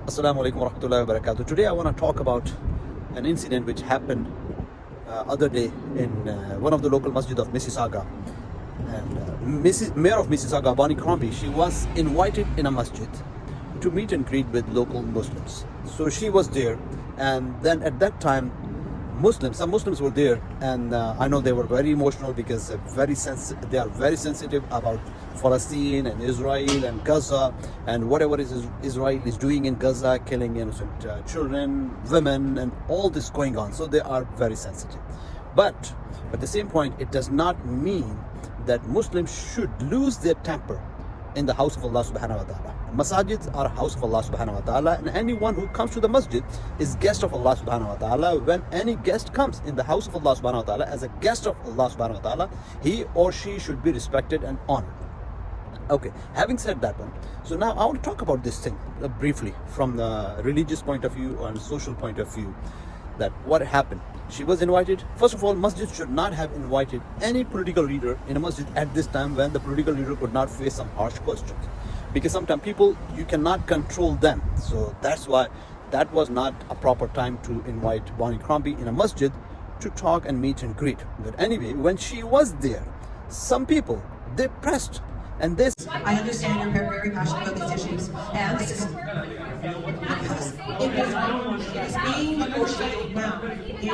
Assalamu alaikum warahmatullahi wabarakatuh. Today I want to talk about an incident which happened other day in one of the local masjid of Mississauga. And Mayor of Mississauga, Bonnie Crombie, she was invited in a masjid to meet and greet with local Muslims. So she was there, and then at that time, some Muslims were there, and I know they were very emotional because they are very sensitive about Palestine and Israel and Gaza and whatever Israel is doing in Gaza, killing innocent children, women, and all this going on. So they are very sensitive. But at the same point, it does not mean that Muslims should lose their temper in the house of Allah subhanahu wa ta'ala. Masajids are house of Allah subhanahu wa ta'ala, and anyone who comes to the masjid is guest of Allah subhanahu wa ta'ala. When any guest comes in the house of Allah subhanahu wa ta'ala as a guest of Allah subhanahu wa ta'ala, he or she should be respected and honored. Okay, having said that one, so now I want to talk about this thing briefly from the religious point of view and social point of view, that what happened. She was invited. First of all, masjid should not have invited any political leader in a masjid at this time when the political leader could not face some harsh questions. Because sometimes people, you cannot control them. So that's why that was not a proper time to invite Bonnie Crombie in a masjid to talk and meet and greet. But anyway, when she was there, some people, they pressed and this. I understand you're very passionate about these issues, and this is because it is being negotiated now. You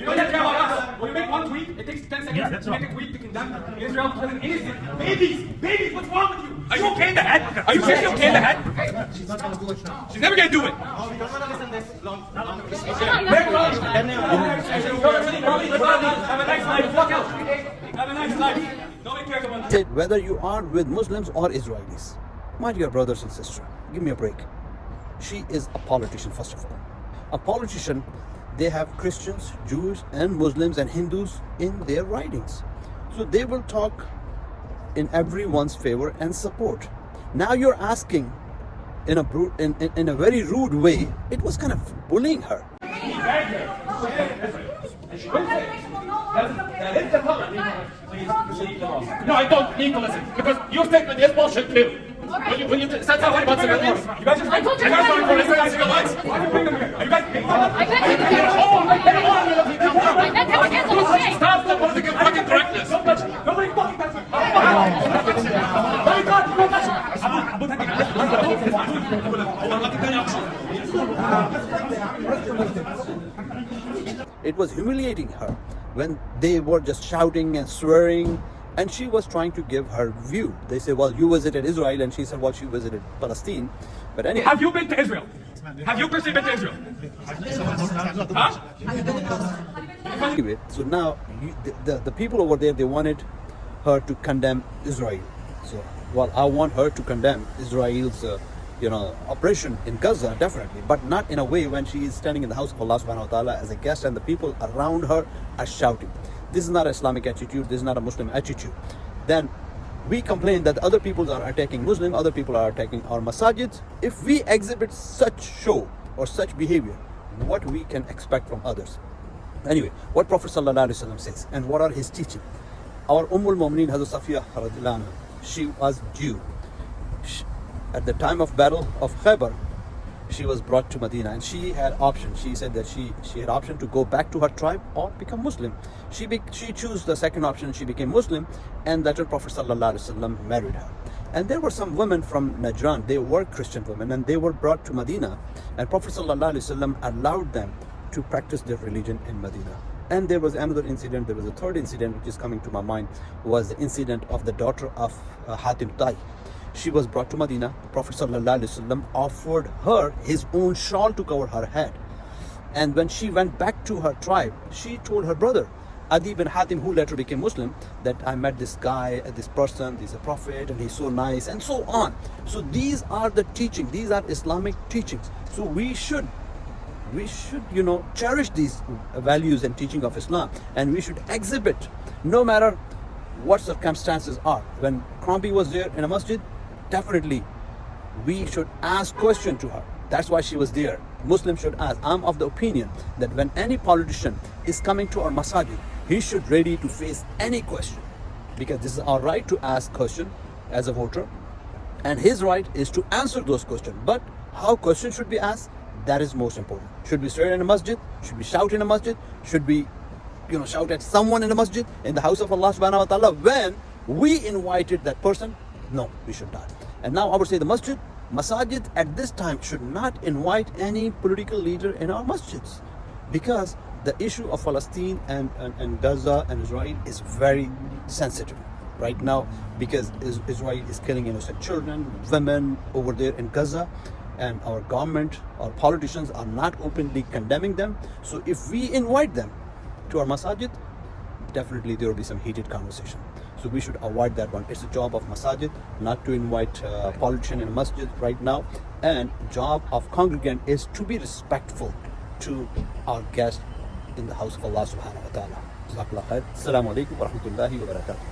don't care about us. When you make one tweet, it takes 10 seconds to make a tweet to condemn Israel killing innocent babies. What's wrong with you? Are you okay in the head? Are you seriously okay in the head? She's not gonna do it now. She's never gonna do it. Oh, we don't wanna listen to this long. Have a nice life. Fuck out. Have a nice life. Nobody cares about that. Whether you are with Muslims or Israelis, my dear brothers and sisters, give me a break. She is a politician, first of all. A politician, they have Christians, Jews, and Muslims and Hindus in their writings. So they will talk in everyone's favor and support. Now you're asking in a very rude way. It was kind of bullying her. No, I don't need to listen because your statement is bullshit too. When you said something about civilians, you guys just going for Israeli civilians. Why do you bring them here? Are you guys being Stop the political fucking correctness. Nobody fucking touch me. Nobody touch me. It was humiliating her when they were just shouting and swearing, and she was trying to give her view. They say, well, you visited Israel, and she said, well, she visited Palestine. But anyway, have you been to Israel? Have you personally been to Israel? Huh? Anyway, so now the people over there, they wanted her to condemn Israel. So, well, I want her to condemn Israel's operation in Gaza, definitely, but not in a way when she is standing in the house of Allah subhanahu wa ta'ala as a guest and the people around her are shouting. This is not an Islamic attitude, this is not a Muslim attitude. Then we complain that other people are attacking Muslim, other people are attacking our masajids. If we exhibit such show or such behavior, what we can expect from others? Anyway, what Prophet sallallahu alaihi wasallam says and what are his teaching? Our Ummul Mu'mineen Hazrat Safiya radhiyallahu anha, she was Jew. At the time of battle of Khaybar, she was brought to Medina, and she had option. She said that she had option to go back to her tribe or become Muslim. She chose the second option. She became Muslim, and that's when Prophet sallallahu alaihi wasallam married her. And there were some women from Najran. They were Christian women, and they were brought to Medina. And Prophet sallallahu alaihi wasallam allowed them to practice their religion in Medina. And there was another incident. There was a third incident which is coming to my mind, was the incident of the daughter of Hatim Tai. She was brought to Medina. Prophet ﷺ offered her his own shawl to cover her head. And when she went back to her tribe, she told her brother, Adi bin Hatim, who later became Muslim, that I met this guy, this person, he's a prophet, and he's so nice, and so on. So these are the teachings, these are Islamic teachings. So we should cherish these values and teaching of Islam, and we should exhibit no matter what circumstances are. When Crombie was there in a masjid, definitely we should ask question to her. That's why she was there. Muslims should ask. I'm of the opinion that when any politician is coming to our masjid, he should ready to face any question, because this is our right to ask question as a voter, And his right is to answer those questions. But how questions should be asked, that is most important. Should we swear in a masjid? Should we shout in a masjid? Should we, shout at someone in the masjid, in the house of Allah subhanahu wa ta'ala, when we invited that person? No, we should not. And now I would say the masajid at this time should not invite any political leader in our masjids, because the issue of Palestine and Gaza and Israel is very sensitive right now, because Israel is killing innocent children, women over there in Gaza, and our government, our politicians are not openly condemning them. So if we invite them to our masajid, definitely there will be some heated conversation. So we should avoid that one. It's the job of masajid not to invite politician in a masjid right now, and job of congregant is to be respectful to our guests in the house of Allah subhanahu wa ta'ala. Jazakallah khair. Assalamu alaikum wa rahmatullahi wa barakatuh.